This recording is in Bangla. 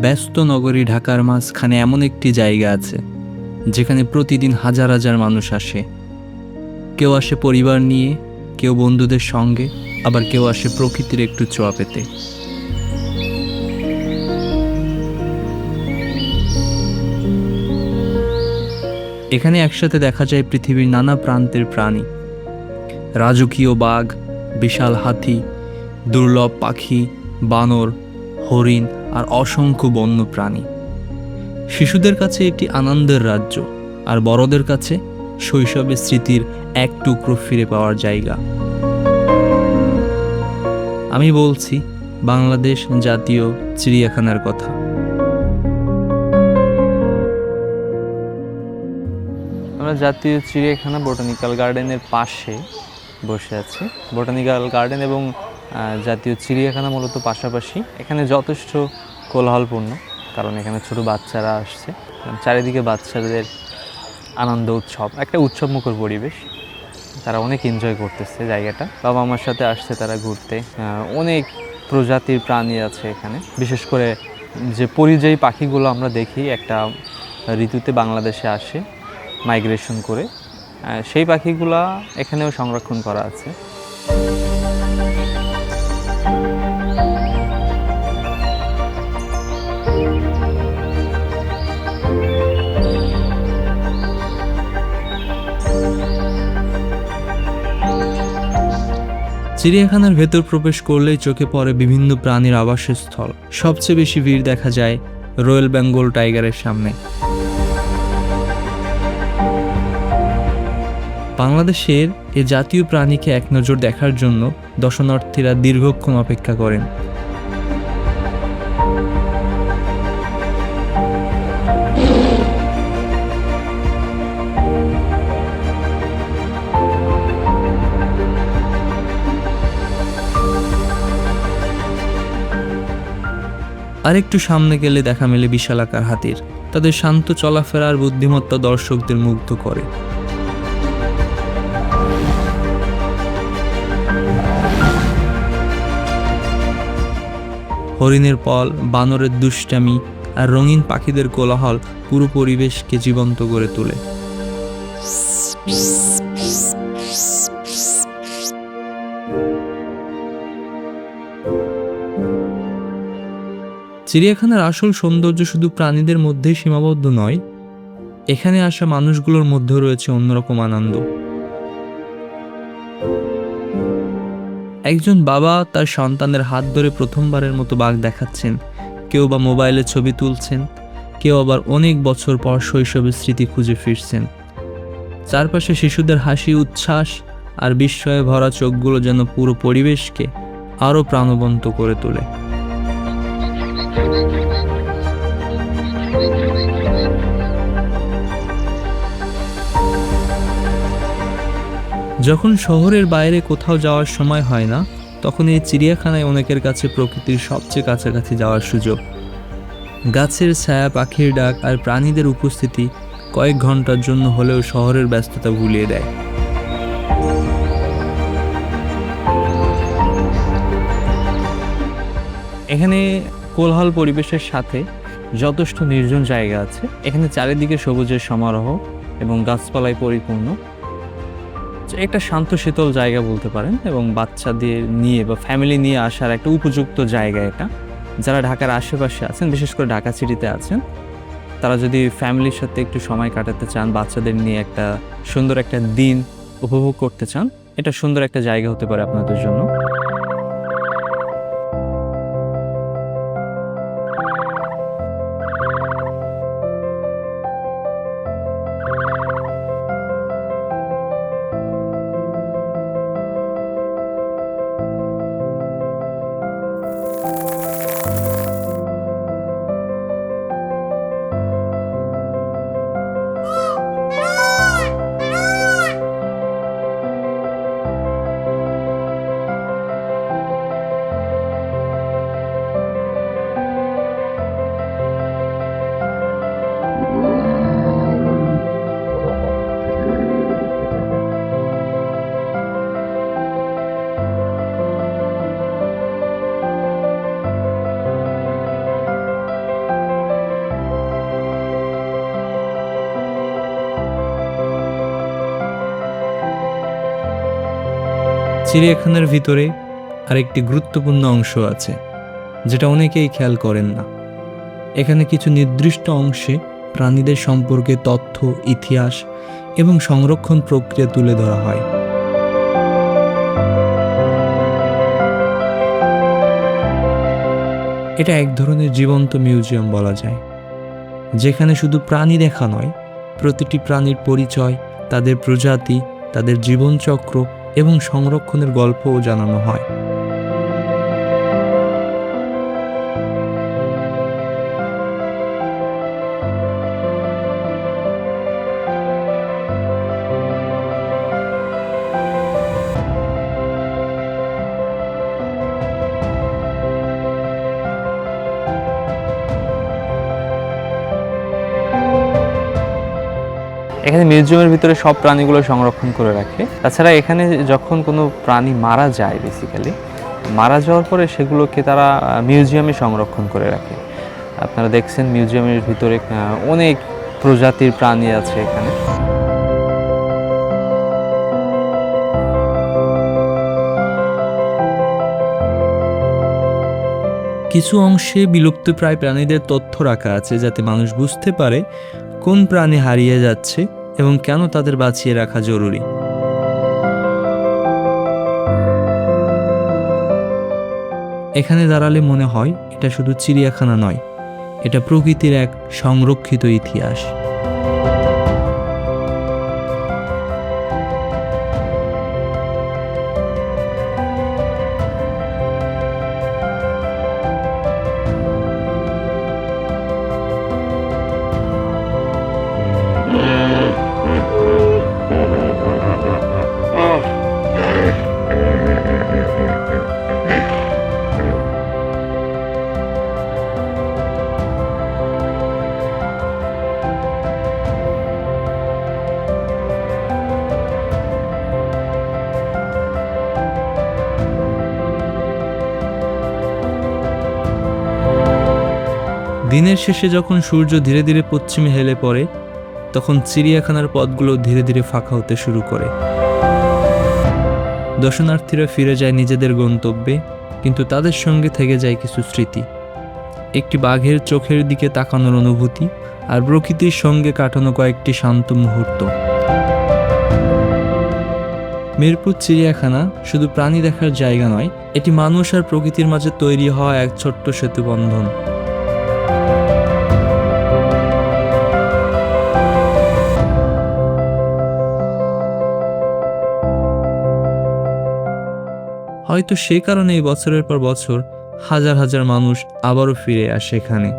ব্যস্ত নগরী ঢাকার মাঝখানে এমন একটি জায়গা আছে যেখানে প্রতিদিন হাজার হাজার মানুষ আসে। কেউ আসে পরিবার নিয়ে, কেউ বন্ধুদের সঙ্গে, আবার কেউ আসে প্রকৃতির একটু ছোঁয়া পেতে। এখানে একসাথে দেখা যায় পৃথিবীর নানা প্রান্তের প্রাণী, রাজকীয় বাঘ, বিশাল হাতি, দুর্লভ পাখি, বানর, হরিণ আর অসংখ্য বন্য প্রাণী। শিশুদের কাছে এটি আনন্দের রাজ্য, আর বড়দের কাছে শৈশবের স্মৃতির এক টুকরো ফিরে পাওয়ার জায়গা। আমি বলছি বাংলাদেশ জাতীয় চিড়িয়াখানার কথা। আমরা জাতীয় চিড়িয়াখানা বোটানিক্যাল গার্ডেনের পাশে বসে আছি। বোটানিক্যাল গার্ডেন এবং জাতীয় চিড়িয়াখানা মূলত পাশাপাশি। এখানে যথেষ্ট কোলাহলপূর্ণ, কারণ এখানে ছোট বাচ্চারা আসছে, চারিদিকে বাচ্চাদের আনন্দ উৎসব, একটা উৎসবমুখর পরিবেশ। তারা অনেক এনজয় করতেছে জায়গাটা। বাবা আমার সাথে আসছে তারা ঘুরতে। অনেক প্রজাতির প্রাণী আছে এখানে, বিশেষ করে যে পরিযায়ী পাখিগুলো আমরা দেখি একটা ঋতুতে বাংলাদেশে আসে মাইগ্রেশন করে, সেই পাখিগুলা এখানেও সংরক্ষণ করা আছে। চিড়িয়াখানার ভেতর প্রবেশ করলেই চোখে পড়ে বিভিন্ন প্রাণীর আবাসস্থল। সবচেয়ে বেশি ভিড় দেখা যায় রয়্যাল বেঙ্গল টাইগারের সামনে। বাংলাদেশের এ জাতীয় প্রাণীকে এক নজর দেখার জন্য দর্শনার্থীরা দীর্ঘক্ষণ অপেক্ষা করেন। আরেকটু সামনে গেলে দেখা মেলে বিশালাকার হাতির। তাদের শান্ত চলাফেরার বুদ্ধিমত্তা দর্শকদের মুগ্ধ করে। হরিণের পল, বানরের দুষ্টামি আর রঙিন পাখিদের কোলাহল পুরো পরিবেশকে জীবন্ত করে তোলে। চিড়িয়াখানার আসল সৌন্দর্য শুধু প্রাণীদের মধ্যেই সীমাবদ্ধ নয়, এখানে আসা মানুষগুলোর মধ্যেও রয়েছে অন্যরকম আনন্দ। একজন বাবা তার সন্তানের হাত ধরে প্রথমবারের মতো বাঘ দেখাচ্ছেন, কেউ বা মোবাইলে ছবি তুলছেন, কেউ আবার অনেক বছর পর শৈশবের স্মৃতি খুঁজে ফিরছেন। চারপাশে শিশুদের হাসি, উচ্ছ্বাস আর বিস্ময়ে ভরা চোখগুলো যেন পুরো পরিবেশকে আরও প্রাণবন্ত করে তোলে। যখন শহরের বাইরে কোথাও যাওয়ার সময় হয় না, তখন এই চিড়িয়াখানায় অনেকের কাছে প্রকৃতির সবচেয়ে কাছাকাছি যাওয়ার সুযোগ। গাছের ছায়া, পাখির ডাক আর প্রাণীদের উপস্থিতি কয়েক ঘন্টার জন্য হলেও শহরের ব্যস্ততা ভুলিয়ে দেয়। এখানে কোলাহল পরিবেশের সাথে যথেষ্ট নির্জন জায়গা আছে। এখানে চারিদিকে সবুজের সমারোহ এবং গাছপালায় পরিপূর্ণ। একটা শান্ত শীতল জায়গা বলতে পারেন, এবং বাচ্চাদের নিয়ে বা ফ্যামিলি নিয়ে আসার একটা উপযুক্ত জায়গা এটা। যারা ঢাকার আশেপাশে আছেন, বিশেষ করে ঢাকা সিটিতে আছেন, তারা যদি ফ্যামিলির সাথে একটু সময় কাটাতে চান, বাচ্চাদের নিয়ে একটা সুন্দর একটা দিন উপভোগ করতে চান, এটা সুন্দর একটা জায়গা হতে পারে আপনাদের জন্য। চিড়িয়াখানার ভিতরে আরেকটি গুরুত্বপূর্ণ অংশ আছে, যেটা অনেকেই খেয়াল করেন না। এখানে কিছু নির্দিষ্ট অংশে প্রাণীদের সম্পর্কে তথ্য, ইতিহাস এবং সংরক্ষণ প্রক্রিয়া তুলে ধরা হয়। এটা এক ধরনের জীবন্ত মিউজিয়াম বলা যায়, যেখানে শুধু প্রাণী দেখা নয়, প্রতিটি প্রাণীর পরিচয়, তাদের প্রজাতি, তাদের জীবনচক্র এবং সংরক্ষণের গল্পও জানানো হয়। এখানে মিউজিয়ামের ভিতরে সব প্রাণীগুলো সংরক্ষণ করে রাখে। তাছাড়া এখানে যখন কোনো প্রাণী মারা যায়, বেসিক্যালি মারা যাওয়ার পরে সেগুলোকে তারা মিউজিয়ামে সংরক্ষণ করে রাখে। আপনারা দেখছেন মিউজিয়ামের ভিতরে অনেক প্রজাতির প্রাণী আছে এখানে। কিছু অংশে বিলুপ্তপ্রায় প্রাণীদের তথ্য রাখা আছে, যাতে মানুষ বুঝতে পারে কোন প্রাণী হারিয়ে যাচ্ছে এবং কেন তাদের বাঁচিয়ে রাখা জরুরি। এখানে দাঁড়ালে মনে হয় এটা শুধু চিড়িয়াখানা নয়, এটা প্রকৃতির এক সংরক্ষিত ইতিহাস। দিনের শেষে যখন সূর্য ধীরে ধীরে পশ্চিমে হেলে পড়ে, তখন চিড়িয়াখানার পথগুলো ধীরে ধীরে ফাঁকা হতে শুরু করে। দর্শনার্থীরা ফিরে যায় নিজেদের গন্তব্যে, কিন্তু তাদের সঙ্গে থেকে যায় কিছু স্মৃতি, একটি বাঘের চোখের দিকে তাকানোর অনুভূতি, আর প্রকৃতির সঙ্গে কাটানো কয়েকটি শান্ত মুহূর্ত। মিরপুর চিড়িয়াখানা শুধু প্রাণী দেখার জায়গা নয়, এটি মানুষ আর প্রকৃতির মাঝে তৈরি হওয়া এক ছোট্ট সেতুবন্ধন। হয়তো সে কারণে এই বছরের পর বছর হাজার হাজার মানুষ আবারও ফিরে আসে এখানে।